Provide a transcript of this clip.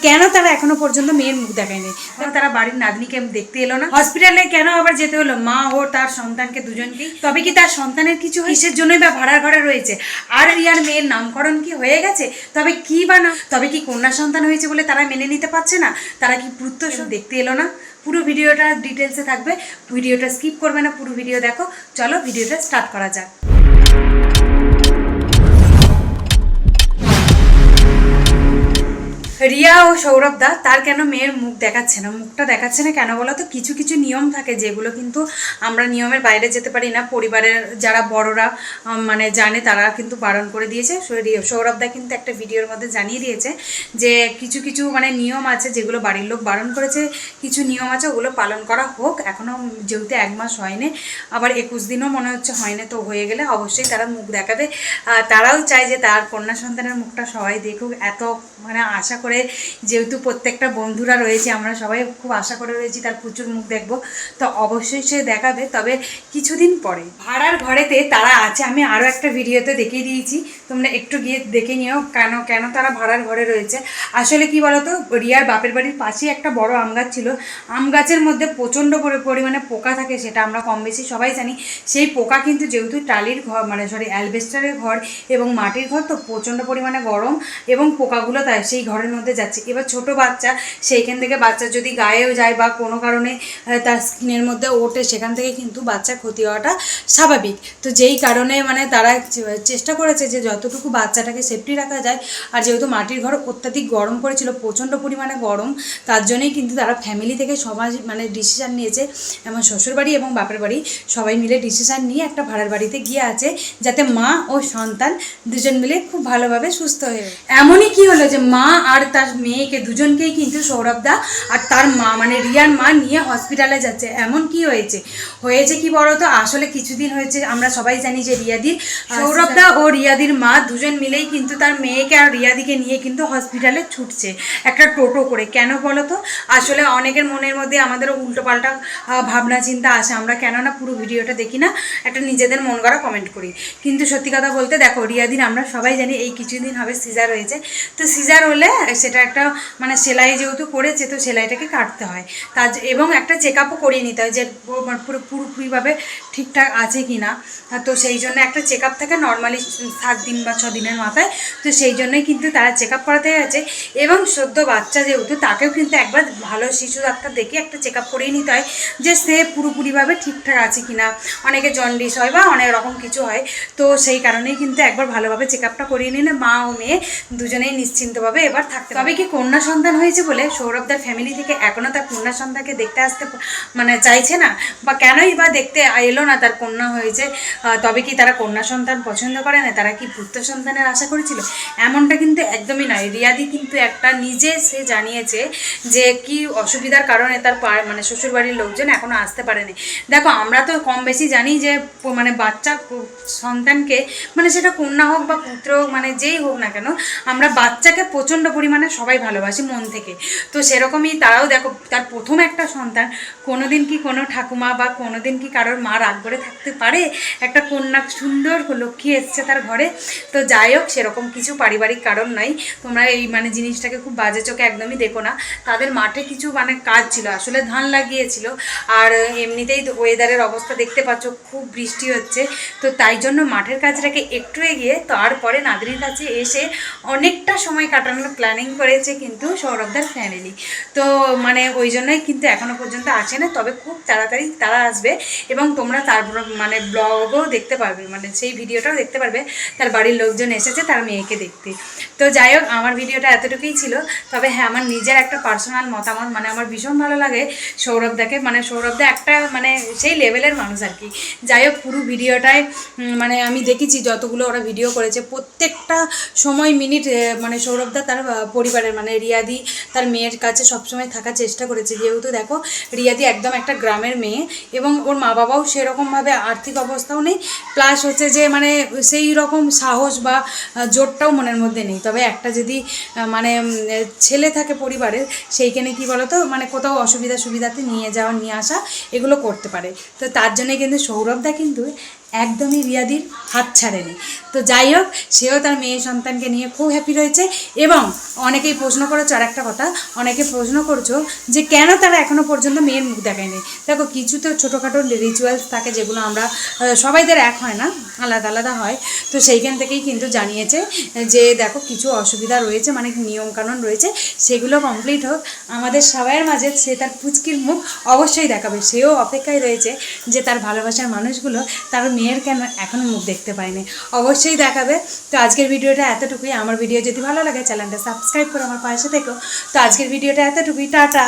কেন তারা এখনো পর্যন্ত মেয়ের মুখ দেখায়নি? তারা বাড়ির নাতনিকে দেখতে এলো না? হসপিটালে কেন আবার যেতে হলো মা ও তার সন্তানকে দুজনকেই? তবে কি তার সন্তানের কিছু কিসের জন্যই বা ভাড়ার ঘরে রয়েছে? আর রিয়ার মেয়ের নামকরণ কি হয়ে গেছে? তবে কি বা না, তবে কি কন্যা সন্তান হয়েছে বলে তারা মেনে নিতে পারছে না? তারা কি পুত্র দেখতে এলো না? পুরো ভিডিওটা ডিটেলসে থাকবে, ভিডিওটা স্কিপ করবে না, পুরো ভিডিও দেখো। চলো ভিডিওটা স্টার্ট করা যাক। রিয়া ও সৌরভ দা তার কেন মেয়ের মুখ দেখাচ্ছে না? মুখটা দেখাচ্ছে না কেন বলো তো? কিছু কিছু নিয়ম থাকে যেগুলো কিন্তু আমরা নিয়মের বাইরে যেতে পারি না। পরিবারের যারা বড়রা মানে জানে তারা কিন্তু বারণ করে দিয়েছে। সৌরভ দা কিন্তু একটা ভিডিওর মধ্যে জানিয়ে দিয়েছে যে কিছু কিছু মানে নিয়ম আছে যেগুলো বাড়ির লোক বারণ করেছে, কিছু নিয়ম আছে ওগুলো পালন করা হোক। এখনও যেহেতু 1 মাস হয়নি, আবার 21 দিনও মনে হচ্ছে হয়নি, তো হয়ে গেলে অবশ্যই তারা মুখ দেখাবে। তারাও চায় যে তার কন্যা সন্তানের মুখটা সবাই দেখুক, এত মানে আশা করে, যেহেতু প্রত্যেকটা বন্ধুরা রয়েছে, আমরা সবাই খুব আশা করে রয়েছি তার প্রচুর মুখ দেখবো, তো অবশ্যই সে দেখাবে, তবে কিছুদিন পরে। ভাড়ার ঘরেতে তারা আছে, আমি আরও একটা ভিডিওতে দেখিয়ে দিয়েছি, তোমরা একটু গিয়ে দেখে নিও কেন কেন তারা ভাড়ার ঘরে রয়েছে। আসলে কি বলতো, রিয়ার বাপের বাড়ির পাশেই একটা বড় আম গাছ ছিল। আম গাছের মধ্যে প্রচণ্ড পরিমাণে পোকা থাকে, সেটা আমরা কম বেশি সবাই জানি। সেই পোকা কিন্তু যেহেতু টালির ঘর মানে অ্যালবেস্টারের ঘর এবং মাটির ঘর, তো প্রচণ্ড পরিমাণে গরম এবং পোকাগুলো তাই সেই ঘরের মধ্যে যাচ্ছে। এবার ছোট বাচ্চা, সেইখান থেকে বাচ্চা যদি গায়েও যায় বা কোনো কারণে তার স্কিনের মধ্যে ওঠে, সেখান থেকে কিন্তু বাচ্চার ক্ষতি হওয়াটা স্বাভাবিক। তো যেই কারণে মানে তারা চেষ্টা করেছে যে যতটুকু বাচ্চাটাকে সেফটি রাখা যায়। আর যেহেতু মাটির ঘর অত্যাধিক গরম পড়েছিল, প্রচণ্ড পরিমাণে গরম, তার জন্যই কিন্তু তারা ফ্যামিলি থেকে সবাই মানে ডিসিশান নিয়েছে, এমন শ্বশুরবাড়ি এবং বাপের বাড়ি সবাই মিলে ডিসিশান নিয়ে একটা ভাড়ার বাড়িতে গিয়ে আছে, যাতে মা ও সন্তান দুজন মিলে খুব ভালোভাবে সুস্থ হয়ে। এমনই কি হলো যে মা আর তার মেয়েকে দুজনকেই কিন্তু সৌরভ দা আর তার মা মানে রিয়ার মা নিয়ে হসপিটালে যাচ্ছে। এমন কি হয়েছে কি বলো তো? আসলে কিছুদিন হয়েছে, আমরা সবাই জানি যে রিয়াদির, সৌরভ দা ও রিয়াদির মা দুজন মিলেই কিন্তু তার মেয়েকে আর রিয়াদিকে নিয়ে কিন্তু হসপিটালে ছুটছে একটা টোটো করে। কেন বলো তো? আসলে অনেকের মনের মধ্যে আমাদেরও উল্টোপাল্টা ভাবনা চিন্তা আসে, আমরা কেননা পুরো ভিডিওটা দেখি না, একটা নিজেদের মন গড়া কমেন্ট করি। কিন্তু সত্যি কথা বলতে দেখো, রিয়াদির আমরা সবাই জানি এই কিছুদিন হবে সিজার হয়েছে। তো সিজার হলে সেটা একটা মানে সেলাই যেহেতু করেছে, তো সেলাইটাকে কাটতে হয়, তার এবং একটা চেক আপও করিয়ে নিতে হয় যে পুরোপুরিভাবে ঠিকঠাক আছে কি না। তো সেই জন্য একটা চেক আপ থাকে নর্মালি 7 দিন বা 6 দিনের মাথায়। তো সেই জন্যই কিন্তু তারা চেক আপ করাতে গেছে, এবং সদ্য বাচ্চা যেহেতু তাকেও কিন্তু একবার ভালো শিশু ডাক্তার দেখে একটা চেক আপ করিয়ে নিতে হয় যে সে পুরোপুরিভাবে ঠিকঠাক আছে কি না। অনেকে জন্ডিস হয় বা অনেক রকম কিছু হয়, তো সেই কারণেই কিন্তু একবার ভালোভাবে চেক আপটা করিয়ে নিলে মা ও মেয়ে দুজনেই নিশ্চিন্তভাবে এবার থাকতে। তবে কি কন্যা সন্তান হয়েছে বলে সৌরভদার ফ্যামিলি থেকে এখনও তার কন্যা সন্তানকে দেখতে আসতে মানে চাইছে না, বা কেনই বা দেখতে এলো না তার কন্যা হয়েছে? তবে কি তারা কন্যা সন্তান পছন্দ করে না? তারা কি পুত্র সন্তানের আশা করেছিল? এমনটা কিন্তু একদমই নয়। রিয়াদি কিন্তু একটা নিজে সে জানিয়েছে যে কি অসুবিধার কারণে তার মানে শ্বশুরবাড়ির লোকজন এখনও আসতে পারেনি। দেখো, আমরা তো কম বেশি জানি যে মানে বাচ্চা সন্তানকে, মানে সেটা কন্যা হোক বা পুত্র হোক, মানে যেই হোক না কেন, আমরা বাচ্চাকে প্রচণ্ড পরিমাণে সবাই ভালোবাসি মন থেকে। তো সেরকমই তারাও দেখো, তার প্রথম একটা সন্তান, কোনোদিন কি কোনো ঠাকুমা বা কোনোদিন কি কারোর মা রাগ করে থাকতে পারে? একটা কন্যা সুন্দর লক্ষ্মী এসছে তার ঘরে। তো যাই হোক, সেরকম কিছু পারিবারিক কারণ নয়, তোমরা এই মানে জিনিসটাকে খুব বাজে চোখে একদমই দেখো না। তাদের মাঠে কিছু মানে কাজ ছিল, আসলে ধান লাগিয়েছিল, আর এমনিতেই ওয়েদারের অবস্থা দেখতে পাচ্ছ, খুব বৃষ্টি হচ্ছে, তো তাই জন্য মাঠের কাজটাকে একটু এগিয়ে তারপরে নাতনির কাছে এসে অনেকটা সময় কাটানোর প্ল্যানিং করেছে কিন্তু সৌরভদার ফ্যামিলি। তো মানে ওই জন্যই কিন্তু এখনও পর্যন্ত আসে না, তবে খুব তাড়াতাড়ি তারা আসবে, এবং তোমরা তারপর মানে ব্লগও দেখতে পারবে, মানে সেই ভিডিওটাও দেখতে পারবে তার বাড়ির লোকজন এসেছে তার মেয়েকে দেখতে। তো যাই হোক, আমার ভিডিওটা এতটুকুই ছিল। তবে হ্যাঁ, আমার নিজের একটা পার্সোনাল মতামত, মানে আমার ভীষণ ভালো লাগে সৌরভদাকে, মানে সৌরভদা একটা মানে সেই লেভেলের মানুষ আর কি। যাই হোক, পুরো ভিডিওটায় মানে আমি দেখেছি যতগুলো ওরা ভিডিও করেছে, প্রত্যেকটা সময় মিনিট মানে সৌরভদা তার পরিবারের মানে রিয়াদি তার মেয়ের কাছে সবসময় থাকার চেষ্টা করেছে। যেহেতু দেখো, রিয়াদি একদম একটা গ্রামের মেয়ে, এবং ওর মা বাবাও সেরকমভাবে আর্থিক অবস্থাও নেই, প্লাস হচ্ছে যে মানে সেই রকম সাহস বা জোরটাও মনের মধ্যে নেই। তবে একটা যদি মানে ছেলে থাকে পরিবারের, সেইখানে কি বলতো, মানে কোথাও সুবিধাতে নিয়ে যাওয়া নিয়ে আসা এগুলো করতে পারে। তো তার জন্যে কিন্তু সৌরভদা কিন্তু একদমই রিয়াদির হাত ছাড়েনি। তো যাই হোক, সেও তার মেয়ে সন্তানকে নিয়ে খুব হ্যাপি রয়েছে। এবং অনেকেই প্রশ্ন করেছো, আর একটা কথা, অনেকে প্রশ্ন করছো যে কেন তারা এখনও পর্যন্ত মেয়ের মুখ দেখায়নি। দেখো, কিছু তো ছোটোখাটো রিচুয়ালস থাকে যেগুলো আমরা সবাইদের এক হয় না, আলাদা আলাদা হয়। তো সেইখান থেকেই কিন্তু জানিয়েছে যে দেখো কিছু অসুবিধা রয়েছে, মানে নিয়মকানুন রয়েছে, সেগুলো কমপ্লিট হোক, আমাদের সবাইয়ের মাঝে সে তার পুচকির মুখ অবশ্যই দেখাবে। সেও অপেক্ষায় রয়েছে যে তার ভালোবাসার মানুষগুলো তার মেয়ের কেন এখনও মুখ দেখতে পায়নি, অবশ্যই দেখাবে। তো আজকের ভিডিওটা এতটুকুই। আমার ভিডিও যদি ভালো লাগে চ্যানেলটা সাবস্ক্রাইব করে আমার পাশে থেকো। তো আজকের ভিডিওটা এতটুকুই, টাটা।